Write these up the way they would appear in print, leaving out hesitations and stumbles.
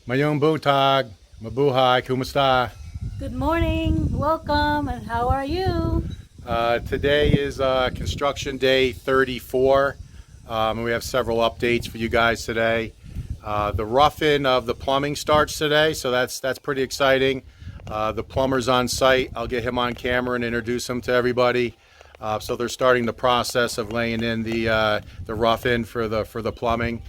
Mayong butag, mabuhay, kumusta? Good morning, welcome, and how are you? Today is construction day 34, and we have several updates for you guys today. The rough-in of the plumbing starts today, so that's pretty exciting. The plumber's on site. I'll get him on camera and introduce him to everybody. So they're starting the process of laying in the rough-in for the plumbing.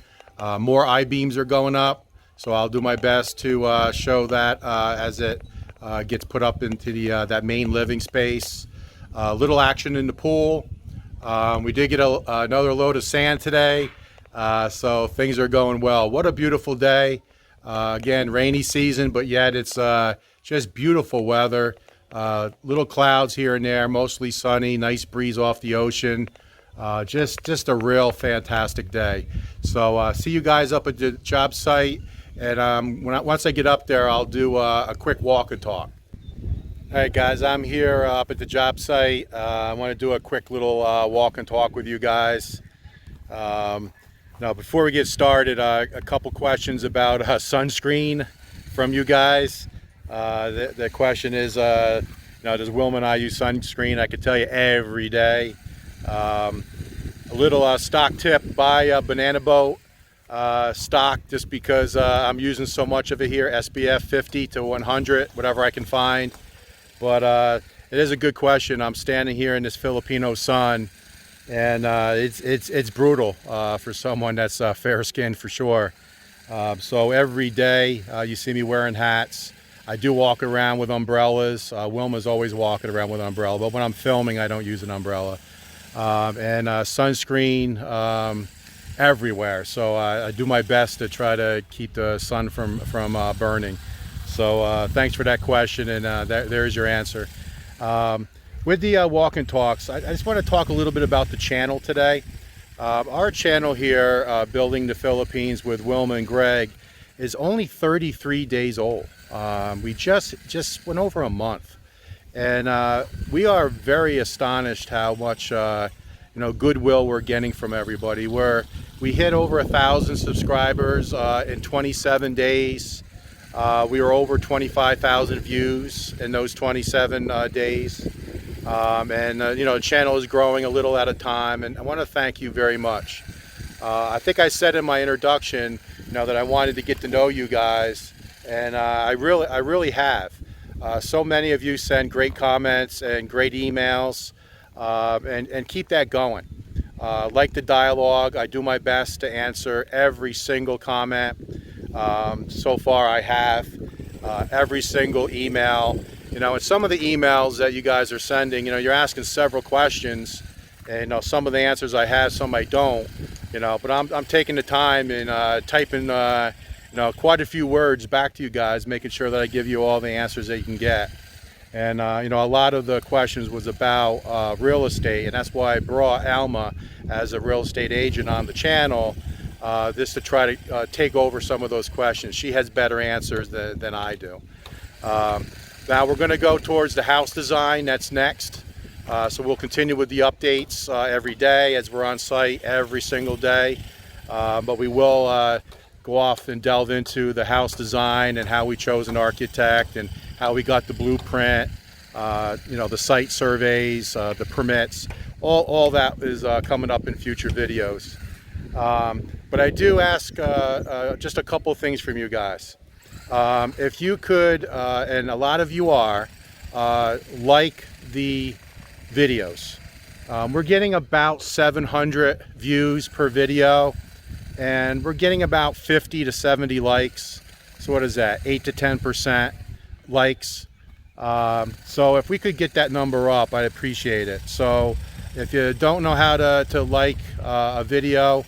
More I-beams are going up, so I'll do my best to show that as it gets put up into that main living space. Little action in the pool. We did get another load of sand today, so things are going well. What a beautiful day. Again, rainy season, but yet it's just beautiful weather. Little clouds here and there, mostly sunny, nice breeze off the ocean. Just a real fantastic day. So see you guys up at the job site, and once I get up there, I'll do a quick walk and talk. All right, guys, I'm here up at the job site. I want to do a quick little walk and talk with you guys. Now, before we get started, a couple questions about sunscreen from you guys. The question is, does Wilma and I use sunscreen? I could tell you every day. A little stock tip: buy a Banana Boat stock, just because I'm using so much of it here. SPF 50 to 100, whatever I can find. But it is a good question. I'm standing here in this Filipino sun, and it's brutal for someone that's fair-skinned for sure. So every day you see me wearing hats. I do walk around with umbrellas. Wilma's always walking around with an umbrella, but when I'm filming, I don't use an umbrella. And sunscreen everywhere. So I do my best to try to keep the sun from burning. So thanks for that question, and there's your answer. With the walk and talks, I just want to talk a little bit about the channel today. Our channel here, Building the Philippines with Wilma and Greg, is only 33 days old. We just went over a month, and we are very astonished how much goodwill we're getting from everybody. We hit over 1,000 subscribers in 27 days. We were over 25,000 views in those 27 days. The channel is growing a little at a time, and I want to thank you very much. I think I said in my introduction, that I wanted to get to know you guys, and I really have. So many of you send great comments and great emails, and keep that going. Like the dialogue, I do my best to answer every single comment. So far I have every single email, and some of the emails that you guys are sending, you're asking several questions, and some of the answers I have, some I don't, but I'm taking the time and typing quite a few words back to you guys, making sure that I give you all the answers that you can get. And a lot of the questions was about real estate, and that's why I brought Alma as a real estate agent on the channel, this to try to take over some of those questions. She has better answers than I do. Now we're going to go towards the house design. That's next. So we'll continue with the updates every day as we're on site every single day. But we will go off and delve into the house design and how we chose an architect and how we got the blueprint, the site surveys, the permits. All that is coming up in future videos. But I do ask just a couple things from you guys. If you could, and a lot of you are, like the videos. We're getting about 700 views per video, and we're getting about 50 to 70 likes. So what is that? 8 to 10% likes. So if we could get that number up, I'd appreciate it. So if you don't know how to like a video,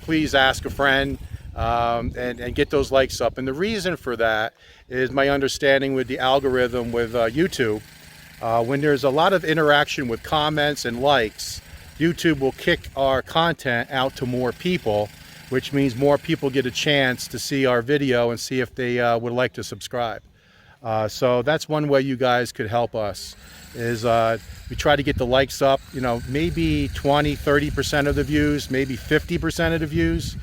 please ask a friend and get those likes up. And the reason for that is my understanding with the algorithm with YouTube. When there's a lot of interaction with comments and likes, YouTube will kick our content out to more people, which means more people get a chance to see our video and see if they would like to subscribe. So that's one way you guys could help us, is we try to get the likes up, maybe 20, 30% of the views, maybe 50% of the views.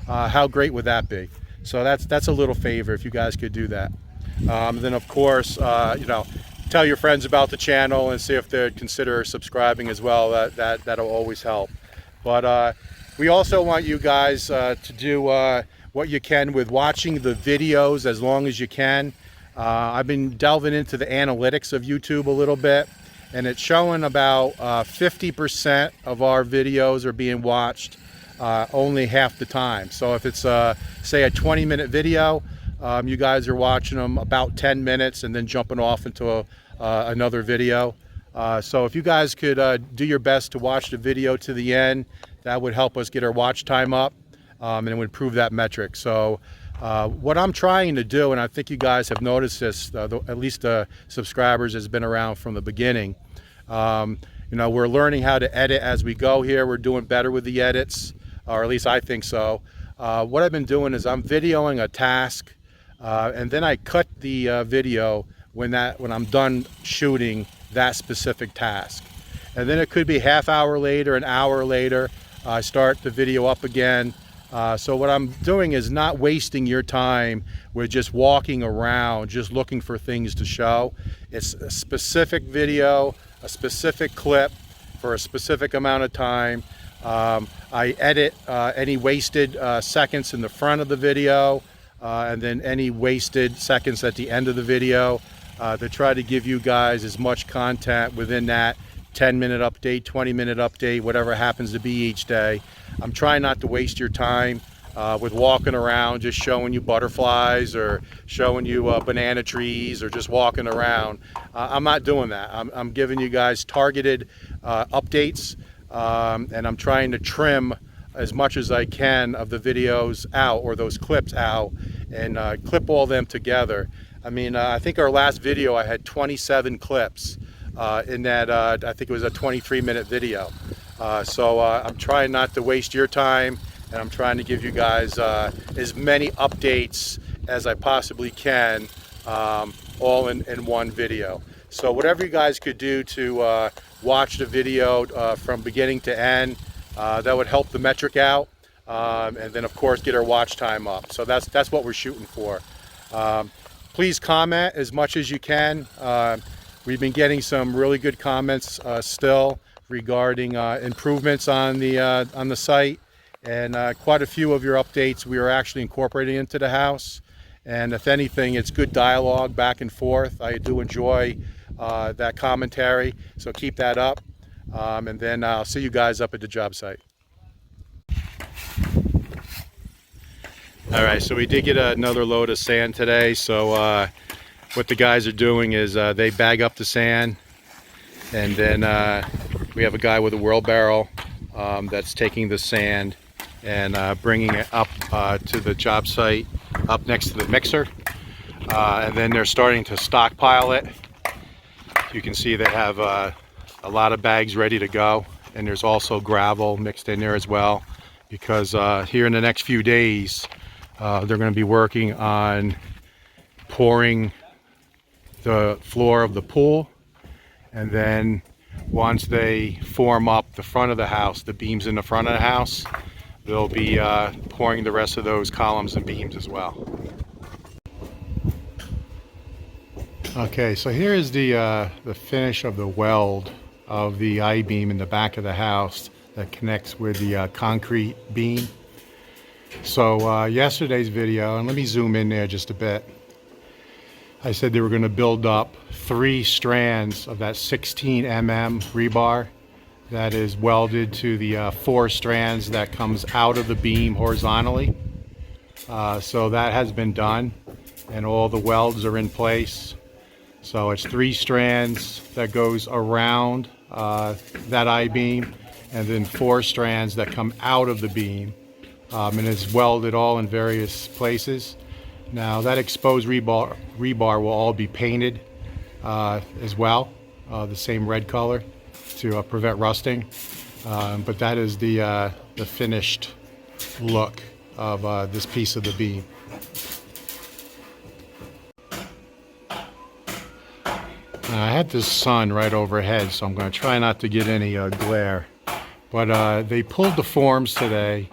How great would that be? So that's a little favor if you guys could do that. Then of course, tell your friends about the channel and see if they'd consider subscribing as well. That'll always help. But we also want you guys to do what you can with watching the videos as long as you can. I've been delving into the analytics of YouTube a little bit, and it's showing about 50% of our videos are being watched only half the time. So if it's say a 20-minute video, you guys are watching them about 10 minutes and then jumping off into another video. So if you guys could do your best to watch the video to the end, that would help us get our watch time up, and it would improve that metric. So what I'm trying to do, and I think you guys have noticed this, at least the subscribers has been around from the beginning. We're learning how to edit as we go here. We're doing better with the edits, or at least I think so. What I've been doing is I'm videoing a task, and then I cut the video when I'm done shooting that specific task. And then it could be half hour later, an hour later, I start the video up again. So what I'm doing is not wasting your time with just walking around, just looking for things to show. It's a specific video, a specific clip for a specific amount of time. I edit any wasted seconds in the front of the video, and then any wasted seconds at the end of the video, to try to give you guys as much content within that 10-minute update, 20-minute update, whatever happens to be each day. I'm trying not to waste your time with walking around just showing you butterflies or showing you banana trees or just walking around. I'm not doing that. I'm giving you guys targeted updates, and I'm trying to trim as much as I can of the videos out, or those clips out, and clip all them together. I mean, I think our last video I had 27 clips in that, I think it was a 23-minute video. So I'm trying not to waste your time, and I'm trying to give you guys as many updates as I possibly can, all in one video. So whatever you guys could do to watch the video from beginning to end, that would help the metric out, and then of course get our watch time up. So that's what we're shooting for. Please comment as much as you can. We've been getting some really good comments still regarding improvements on the site, and quite a few of your updates we are actually incorporating into the house. And if anything, it's good dialogue back and forth. I do enjoy that commentary, so keep that up, and then I'll see you guys up at the job site. All right, so we did get another load of sand today. So what the guys are doing is they bag up the sand, and then we have a guy with a wheelbarrow that's taking the sand and bringing it up to the job site, up next to the mixer, and then they're starting to stockpile it. You can see they have a lot of bags ready to go, and there's also gravel mixed in there as well, because here in the next few days they're going to be working on pouring the floor of the pool, and then once they form up the front of the house, the beams in the front of the house, they'll be pouring the rest of those columns and beams as well. Okay, so here is the finish of the weld of the I-beam in the back of the house that connects with the concrete beam. So yesterday's video, and let me zoom in there just a bit, I said they were going to build up 3 strands of that 16 mm rebar that is welded to the 4 strands that comes out of the beam horizontally. So that has been done, and all the welds are in place. So it's 3 strands that goes around that I-beam, and then 4 strands that come out of the beam, and it's welded all in various places. Now that exposed rebar will all be painted as well, the same red color to prevent rusting. But that is the finished look of this piece of the beam. I had this sun right overhead, so I'm going to try not to get any glare. But they pulled the forms today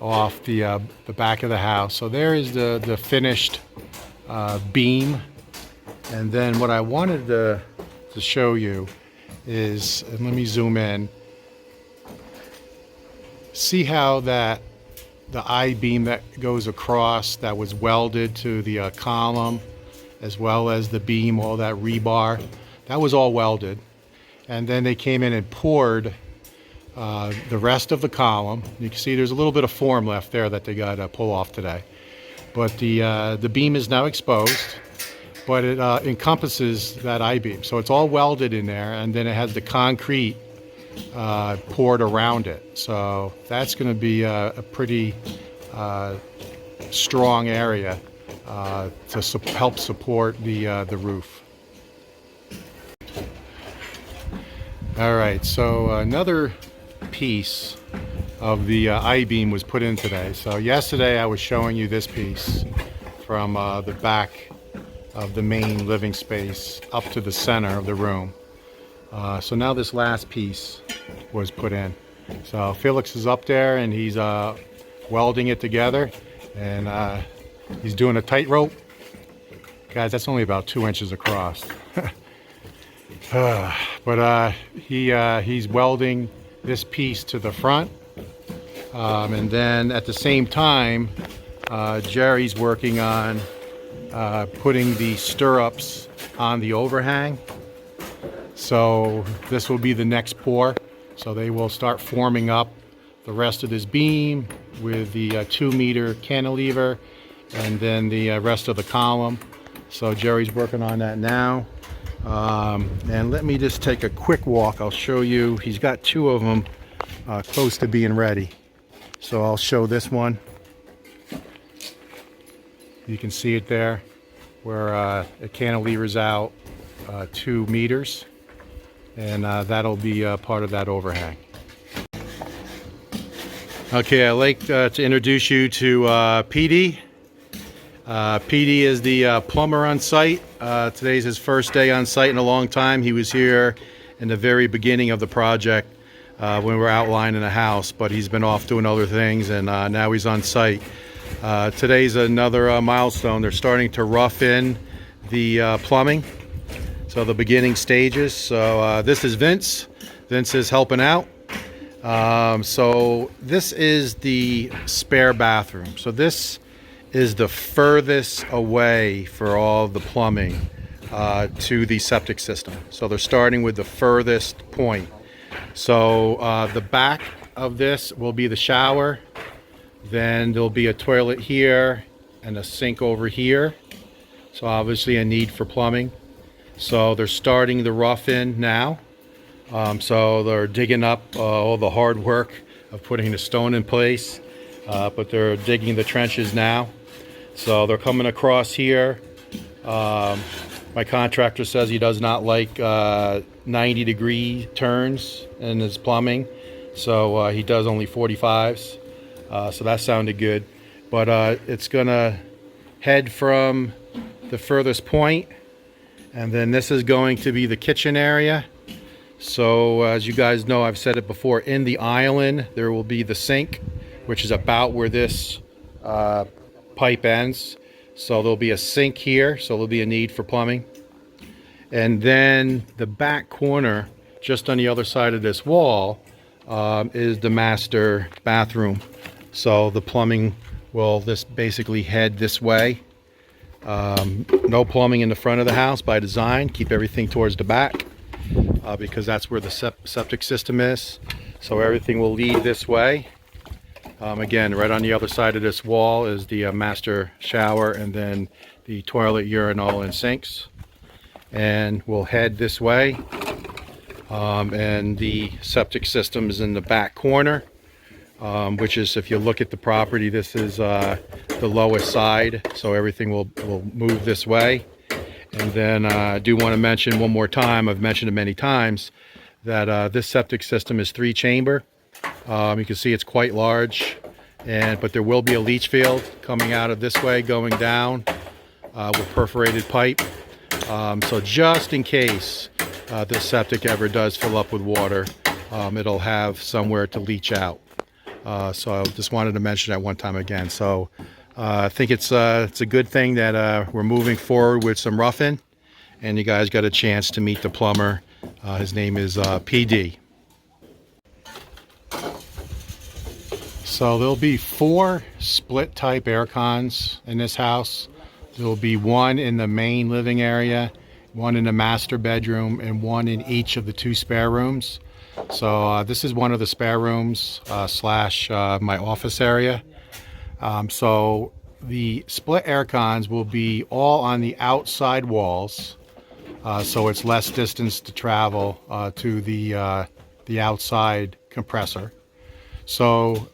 off the back of the house. So there is the finished beam. And then what I wanted to show you is, and let me zoom in, see how that the I-beam that goes across that was welded to the column, as well as the beam, all that rebar, that was all welded. And then they came in and poured the rest of the column. You can see there's a little bit of form left there that they got to pull off today. But the beam is now exposed, but it encompasses that I-beam. So it's all welded in there, and then it has the concrete poured around it. So that's going to be a pretty strong area to help support the roof. All right, so another piece of the I-beam was put in today. So yesterday I was showing you this piece from the back of the main living space up to the center of the room. So now this last piece was put in. So Felix is up there and he's welding it together, and he's doing a tightrope. Guys, that's only about 2 inches across. But he's welding this piece to the front, and then at the same time Jerry's working on putting the stirrups on the overhang. So this will be the next pour. So they will start forming up the rest of this beam with the 2-meter cantilever, and then the rest of the column. So Jerry's working on that now. And let me just take a quick walk. I'll show you. He's got 2 of them close to being ready. So I'll show this one. You can see it there where it cantilevers out 2 meters, and that'll be part of that overhang. Okay, I'd like to introduce you to PD. PD is the plumber on site. Today's his first day on site in a long time. He was here in the very beginning of the project when we were outlining the house, but he's been off doing other things, and now he's on site. Today's another milestone. They're starting to rough in the plumbing, so the beginning stages. So this is Vince. Vince is helping out. So this is the spare bathroom. So this is the furthest away for all the plumbing to the septic system. So they're starting with the furthest point. So the back of this will be the shower. Then there'll be a toilet here and a sink over here. So obviously a need for plumbing. So they're starting the rough in now. So they're digging up all the hard work of putting the stone in place, but they're digging the trenches now. So they're coming across here. My contractor says he does not like 90-degree turns in his plumbing, so he does only 45s. So that sounded good. But it's gonna head from the furthest point, and then this is going to be the kitchen area. So as you guys know, I've said it before, in the island there will be the sink, which is about where this pipe ends. So there'll be a sink here, so there'll be a need for plumbing. And then the back corner, just on the other side of this wall, is the master bathroom. So the plumbing will basically head this way. No plumbing in the front of the house by design. Keep everything towards the back because that's where the septic system is. So everything will lead this way. Again, right on the other side of this wall is the master shower, and then the toilet, urinal, and sinks. And we'll head this way. And the septic system is in the back corner, which is, if you look at the property, this is the lowest side. So everything will move this way. And then I do want to mention one more time, I've mentioned it many times, that this septic system is 3-chamber. You can see it's quite large, but there will be a leach field coming out of this way, going down with perforated pipe. So just in case this septic ever does fill up with water, it'll have somewhere to leach out. So I just wanted to mention that one time again. So I think it's a good thing that we're moving forward with some roughing, and you guys got a chance to meet the plumber. His name is PD. So there'll be 4 split type air cons in this house. There'll be 1 in the main living area, 1 in the master bedroom, and 1 in each of the 2 spare rooms. So this is one of the spare rooms slash my office area. So the split air cons will be all on the outside walls. So it's less distance to travel to the outside compressor. So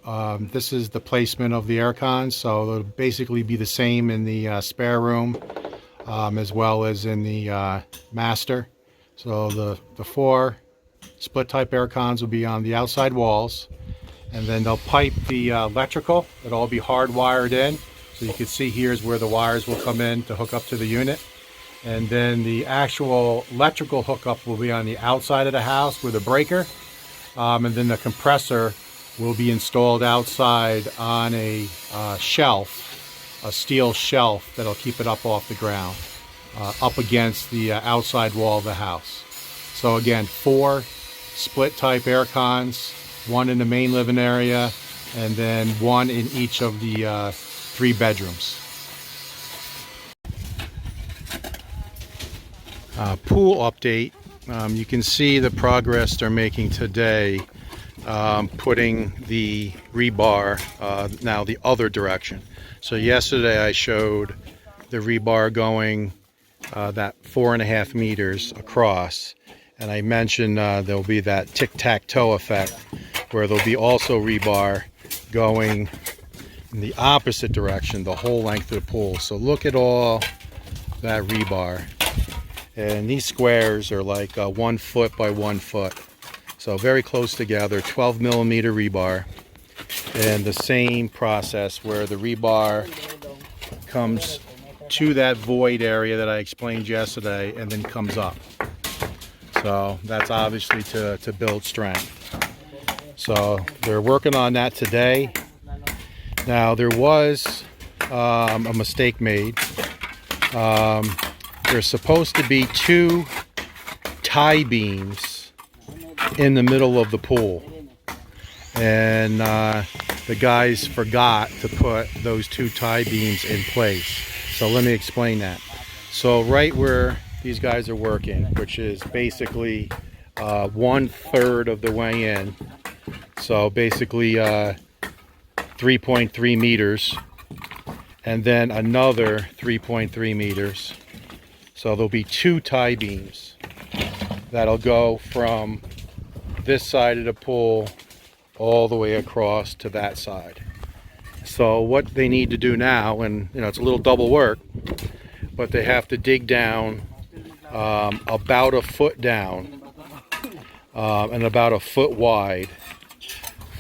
this is the placement of the air cons. So it'll basically be the same in the spare room as well as in the master. So the 4 split type air cons will be on the outside walls, and then they'll pipe the electrical. It'll all be hardwired in. So you can see here's where the wires will come in to hook up to the unit. And then the actual electrical hookup will be on the outside of the house with a breaker. And then the compressor will be installed outside on a shelf, a steel shelf that'll keep it up off the ground, up against the outside wall of the house. So again, 4 split type air cons, 1 in the main living area, and then 1 in each of the 3 bedrooms. Pool update. You can see the progress they're making today, putting the rebar now the other direction. So yesterday I showed the rebar going that 4.5 meters across, and I mentioned there'll be that tic-tac-toe effect where there'll be also rebar going in the opposite direction the whole length of the pool. So look at all that rebar, and these squares are like 1 foot by 1 foot, so very close together, 12 millimeter rebar. And the same process where the rebar comes to that void area that I explained yesterday and then comes up. So that's obviously to build strength. So they're working on that today. Now there was a mistake made. There's supposed to be 2 tie beams in the middle of the pool, and the guys forgot to put those 2 tie beams in place. So let me explain that. So right where these guys are working, which is basically 1/3 of the way in, so basically 3.3 meters, and then another 3.3 meters. So there'll be 2 tie beams that'll go from this side of the pool all the way across to that side. So what they need to do now, and it's a little double work, but they have to dig down about a foot down and about a foot wide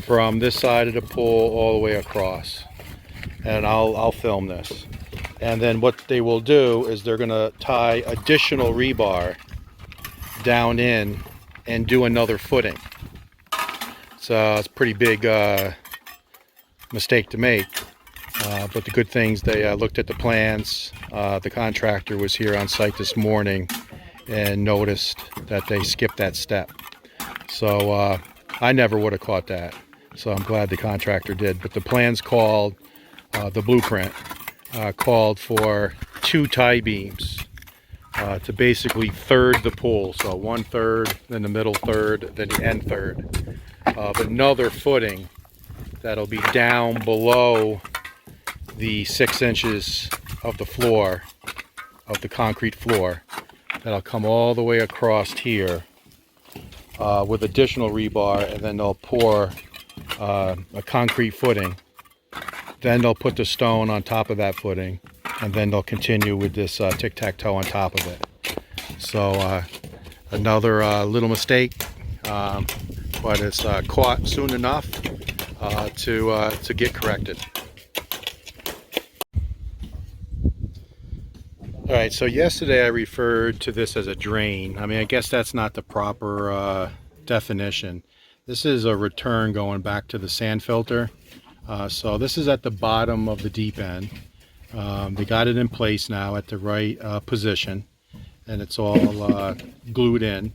from this side of the pool all the way across. And I'll film this. And then what they will do is they're going to tie additional rebar down in and do another footing. So it's a pretty big mistake to make. But the good things, they looked at the plans. The contractor was here on site this morning and noticed that they skipped that step. So I never would have caught that. So I'm glad the contractor did. But the plans called, the blueprint called for 2 tie beams to basically third the pool. So 1/3, then the middle third, then the end third. Of another footing that'll be down below the 6 inches of the floor, of the concrete floor, that'll come all the way across here with additional rebar, and then they'll pour a concrete footing. Then they'll put the stone on top of that footing, and then they'll continue with this tic-tac-toe on top of it. So another little mistake, but it's caught soon enough to get corrected. All right, so yesterday I referred to this as a drain. I mean, I guess that's not the proper definition. This is a return going back to the sand filter. So this is at the bottom of the deep end. They got it in place now at the right position, and it's all glued in,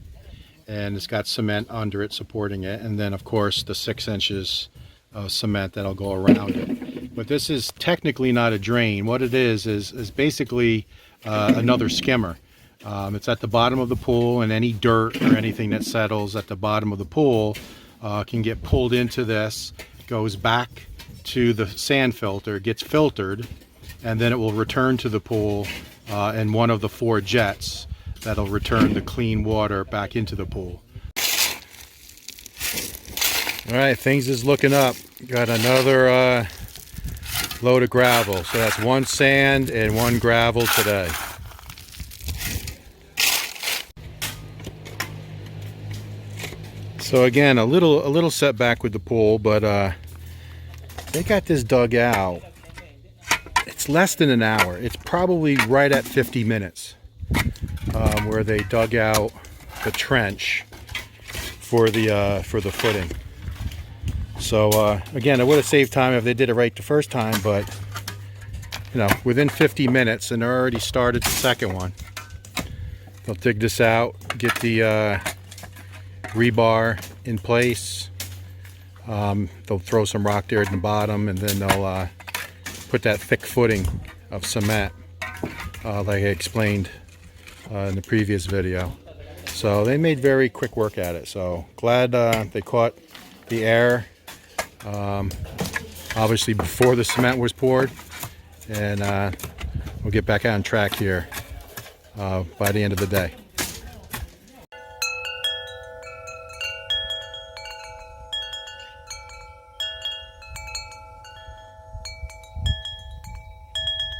and it's got cement under it supporting it, and then of course the 6 inches of cement that'll go around it. But this is technically not a drain. What it is basically another skimmer. It's at the bottom of the pool, and any dirt or anything that settles at the bottom of the pool can get pulled into this, goes back to the sand filter, gets filtered, and then it will return to the pool in one of the 4 jets that'll return the clean water back into the pool. All right, things is looking up. Got another load of gravel. So that's 1 sand and 1 gravel today. So again, a little setback with the pool, but they got this dug out. It's less than an hour. It's probably right at 50 minutes where they dug out the trench for the footing. So again, it would have saved time if they did it right the first time, but you know, within 50 minutes, and they already started the second one. They'll dig this out, get the rebar in place. They'll throw some rock there at the bottom, and then they'll put that thick footing of cement like I explained in the previous video. So they made very quick work at it. So glad they caught the air obviously before the cement was poured, and we'll get back on track here by the end of the day.